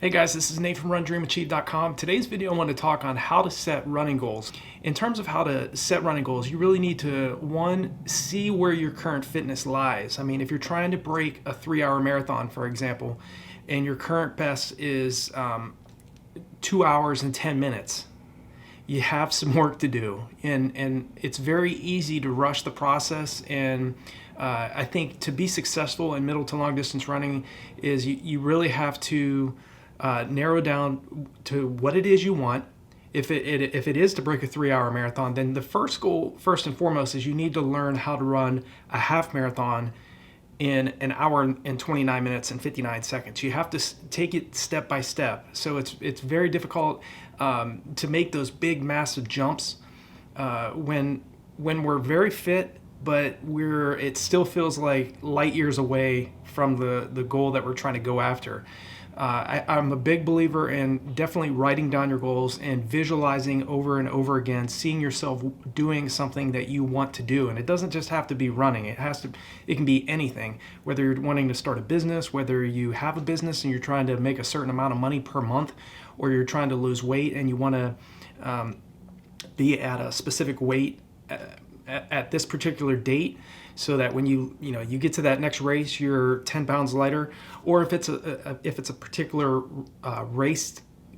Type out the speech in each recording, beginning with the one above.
Hey guys, this is Nate from RunDreamAchieve.com. Today's video I want to talk on how to set running goals. In terms of how to set running goals, you really need to, one, see where your current fitness lies. I mean, if you're trying to break a 3-hour marathon, for example, and your current best is 2 hours and 10 minutes, you have some work to do, and it's very easy to rush the process. And I think to be successful in middle to long distance running is you really have to narrow down to what it is you want. If it is to break a 3-hour marathon, then the first goal, first and foremost, is you need to learn how to run a half marathon in an hour and 29 minutes and 59 seconds. You have to take it step by step. So it's very difficult to make those big, massive jumps when we're very fit, but it still feels like light years away from the goal that we're trying to go after. I'm a big believer in definitely writing down your goals and visualizing over and over again, seeing yourself doing something that you want to do. And it doesn't just have to be running. It can be anything, whether you're wanting to start a business, whether you have a business and you're trying to make a certain amount of money per month, or you're trying to lose weight and you want to be at a specific weight at this particular date, so that when you get to that next race, you're 10 pounds lighter. Or if it's a particular race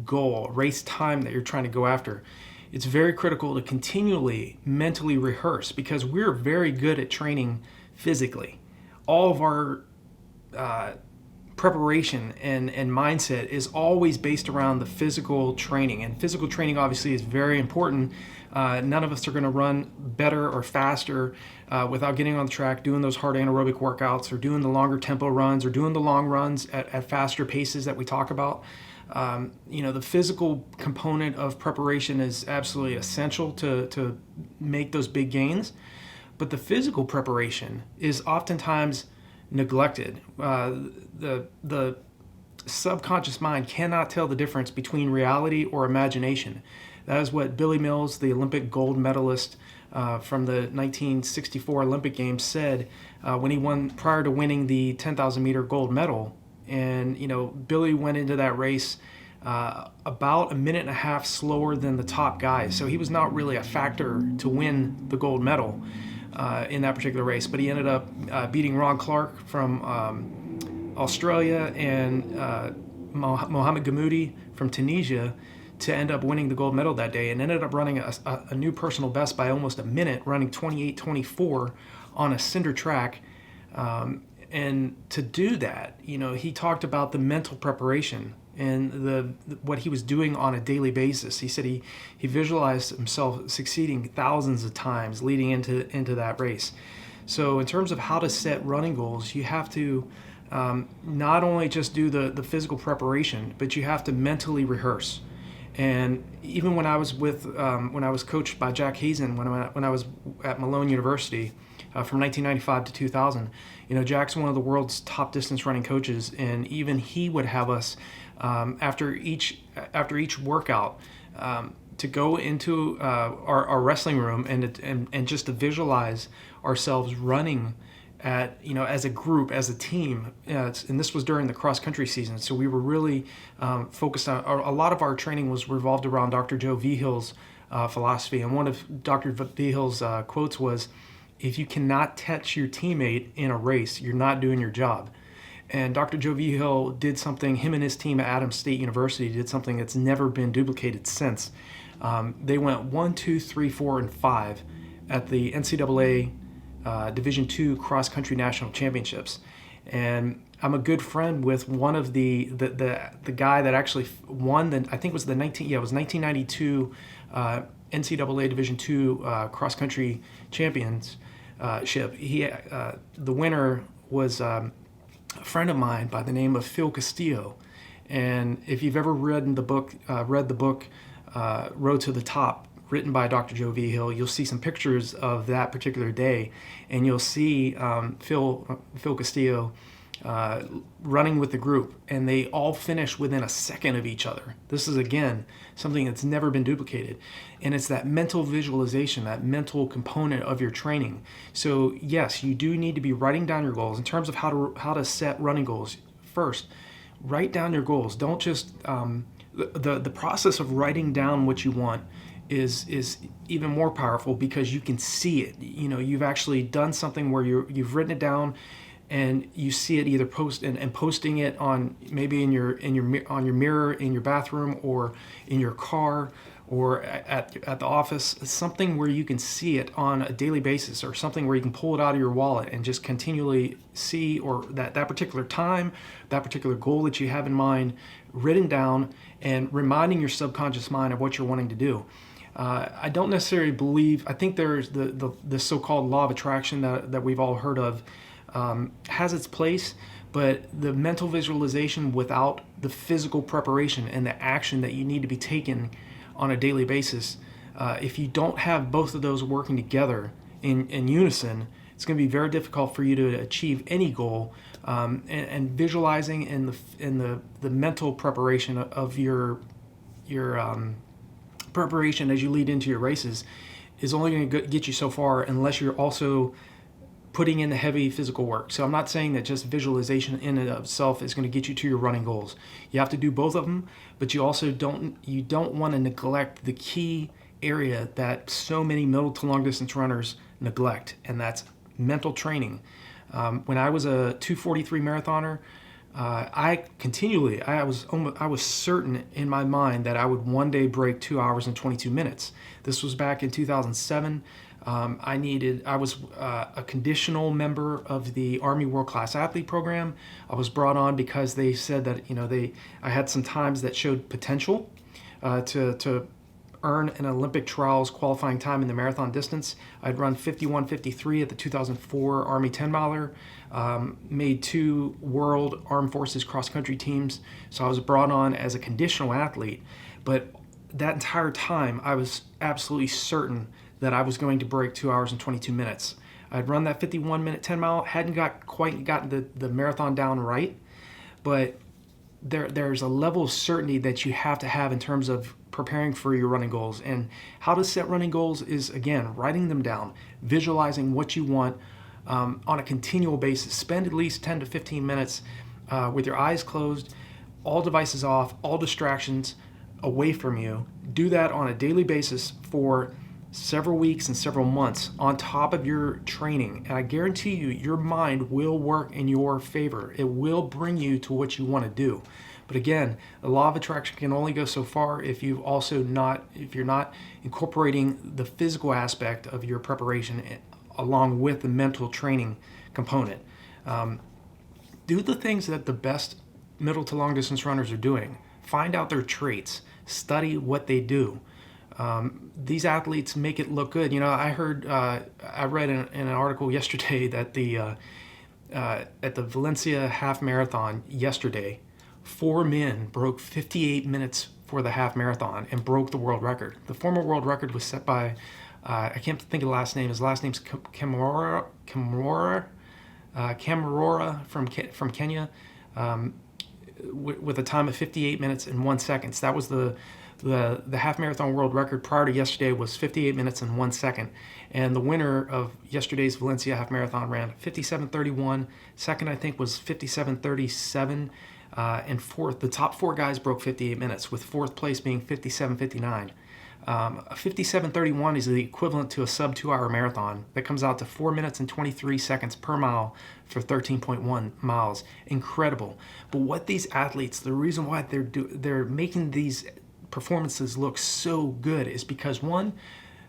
goal, race time that you're trying to go after, it's very critical to continually mentally rehearse, because we're very good at training physically. All of our preparation and mindset is always based around the physical training, and physical training obviously is very important. None of us are going to run better or faster without getting on the track, doing those hard anaerobic workouts, or doing the longer tempo runs, or doing the long runs at faster paces that we talk about. The physical component of preparation is absolutely essential to make those big gains, but the physical preparation is oftentimes neglected. The subconscious mind cannot tell the difference between reality or imagination. That is what Billy Mills, the Olympic gold medalist from the 1964 Olympic Games, said when he won, prior to winning the 10,000 meter gold medal. And Billy went into that race about a minute and a half slower than the top guy, so he was not really a factor to win the gold medal in that particular race. But he ended up beating Ron Clark from Australia and Mohamed Gamoudi from Tunisia to end up winning the gold medal that day, and ended up running a new personal best by almost a minute, running 28:24 on a cinder track. And to do that, he talked about the mental preparation and what he was doing on a daily basis. He said he visualized himself succeeding thousands of times leading into that race. So in terms of how to set running goals, you have to not only just do the physical preparation, but you have to mentally rehearse. And even when I was coached by Jack Hazen, when I was at Malone University from 1995 to 2000, Jack's one of the world's top distance running coaches, and even he would have us after each workout to go into our wrestling room and just to visualize ourselves running at as a group, as a team, and this was during the cross country season. So we were really focused on a lot of our training was revolved around Dr. Joe Vigil's philosophy, and one of Dr. Vigil's quotes was, "If you cannot touch your teammate in a race, you're not doing your job." And Dr. Joe Vigil did something. Him and his team at Adams State University did something that's never been duplicated since. They went 1, 2, 3, 4, and 5 at the NCAA Division II Cross Country National Championships, and I'm a good friend with one of the guy that actually won I think it was 1992 NCAA Division II Cross Country Championship. The winner was a friend of mine by the name of Phil Castillo, and if you've ever read the book Road to the Top, written by Dr. Joe Vigil, you'll see some pictures of that particular day, and you'll see Phil Castillo running with the group, and they all finish within a second of each other. This is, again, something that's never been duplicated, and it's that mental visualization, that mental component of your training. So yes, you do need to be writing down your goals. In terms of how to set running goals, first, write down your goals. Don't just the process of writing down what you want is even more powerful because you can see it. You know, you've actually done something where you've written it down, and you see it either posting it on maybe in your on your mirror in your bathroom or in your car or at the office, something where you can see it on a daily basis, or something where you can pull it out of your wallet and just continually see, or that particular time, that particular goal that you have in mind written down, and reminding your subconscious mind of what you're wanting to do. I don't necessarily believe, I think there's the so-called law of attraction that we've all heard of, has its place, but the mental visualization without the physical preparation and the action that you need to be taken on a daily basis, if you don't have both of those working together in unison, it's going to be very difficult for you to achieve any goal. And visualizing and the mental preparation of your preparation as you lead into your races is only going to get you so far unless you're also putting in the heavy physical work. So I'm not saying that just visualization in and of itself is going to get you to your running goals. You have to do both of them, but you also don't want to neglect the key area that so many middle to long distance runners neglect, and that's mental training. When I was a 2:43 marathoner, I was certain in my mind that I would one day break 2 hours and 22 minutes. This was back in 2007. I was a conditional member of the Army World Class Athlete Program. I was brought on because they said that I had some times that showed potential to earn an Olympic trials qualifying time in the marathon distance. I'd run 51:53 at the 2004 Army 10 miler, made 2 World Armed Forces cross-country teams, so I was brought on as a conditional athlete. But that entire time, I was absolutely certain that I was going to break 2 hours and 22 minutes. I'd run that 51-minute 10 mile, hadn't quite gotten the marathon down right, but there's a level of certainty that you have to have in terms of preparing for your running goals. And how to set running goals is, again, writing them down, visualizing what you want on a continual basis. Spend at least 10 to 15 minutes with your eyes closed, all devices off, all distractions away from you. Do that on a daily basis for several weeks and several months on top of your training, and I guarantee you your mind will work in your favor. It will bring you to what you want to do. But again, the law of attraction can only go so far if you're not incorporating the physical aspect of your preparation along with the mental training component. Do the things that the best middle to long distance runners are doing. Find out their traits, study what they do. These athletes make it look good. I read in an article yesterday that at the Valencia half marathon yesterday, 4 men broke 58 minutes for the half marathon and broke the world record. The former world record was set by, I can't think of the last name. His last name's Kamorora from Kenya, with a time of 58 minutes and 1 second. So that was the half marathon world record prior to yesterday was 58 minutes and 1 second. And the winner of yesterday's Valencia half marathon ran 57:31. Second, I think, was 57:37. And fourth, the top 4 guys broke 58 minutes, with fourth place being 57:59. 57:31 is the equivalent to a sub 2 hour marathon. That comes out to 4 minutes and 23 seconds per mile for 13.1 miles. Incredible. But what these athletes, the reason why they're making these performances look so good is because, one,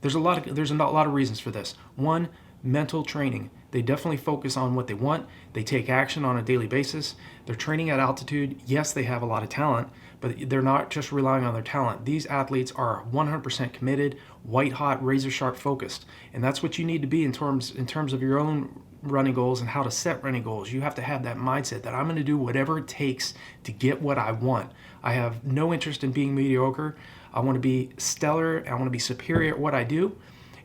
there's a lot of reasons for this. One, mental training. They definitely focus on what they want. They take action on a daily basis. They're training at altitude. Yes, they have a lot of talent, but they're not just relying on their talent. These athletes are 100% committed, white hot, razor sharp focused. And that's what you need to be in terms of your own running goals and how to set running goals. You have to have that mindset that I'm going to do whatever it takes to get what I want. I have no interest in being mediocre. I want to be stellar. I want to be superior at what I do.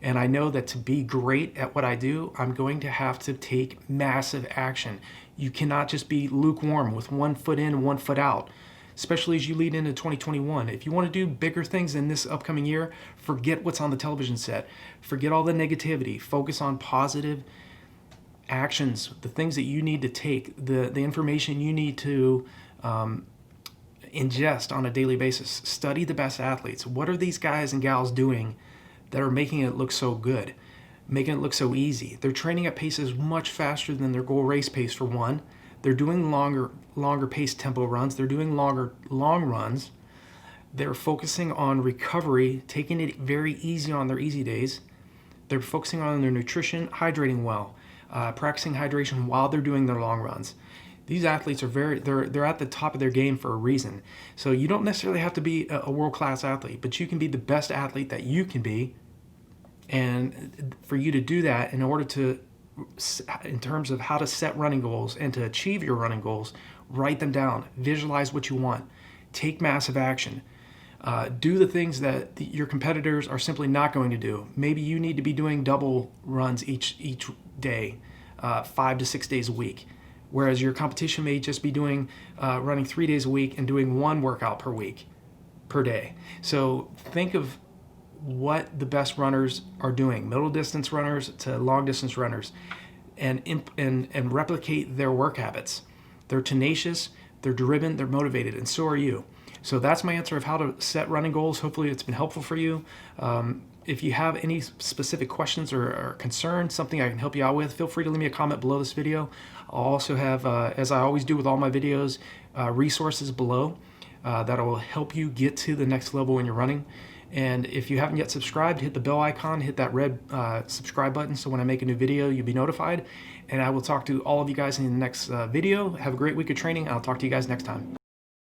And I know that to be great at what I do, I'm going to have to take massive action. You cannot just be lukewarm with 1 foot in and 1 foot out, especially as you lead into 2021. If you want to do bigger things in this upcoming year, forget what's on the television set. Forget all the negativity. Focus on positive actions, the things that you need to take, the information you need to ingest on a daily basis. Study the best athletes. What are these guys and gals doing that are making it look so good, making it look so easy? They're training at paces much faster than their goal race pace, for one. They're doing longer pace tempo runs. They're doing long runs. They're focusing on recovery, taking it very easy on their easy days. They're focusing on their nutrition, hydrating well, practicing hydration while they're doing their long runs. These athletes are they're at the top of their game for a reason. So you don't necessarily have to be a world-class athlete, but you can be the best athlete that you can be. And for you to do that, in order to, in terms of how to set running goals and to achieve your running goals, write them down, visualize what you want, take massive action. Do the things that your competitors are simply not going to do. Maybe you need to be doing double runs each day, 5 to 6 days a week, whereas your competition may just be doing running 3 days a week and doing one workout per day. So think of what the best runners are doing, middle distance runners to long distance runners, and replicate their work habits. They're tenacious, they're driven, they're motivated, and so are you. So that's my answer of how to set running goals. Hopefully it's been helpful for you. If you have any specific questions or concerns, something I can help you out with, feel free to leave me a comment below this video. I'll also have, as I always do with all my videos, resources below that will help you get to the next level when you're running. And if you haven't yet subscribed, hit the bell icon, hit that red subscribe button, so when I make a new video, you'll be notified. And I will talk to all of you guys in the next video. Have a great week of training. I'll talk to you guys next time.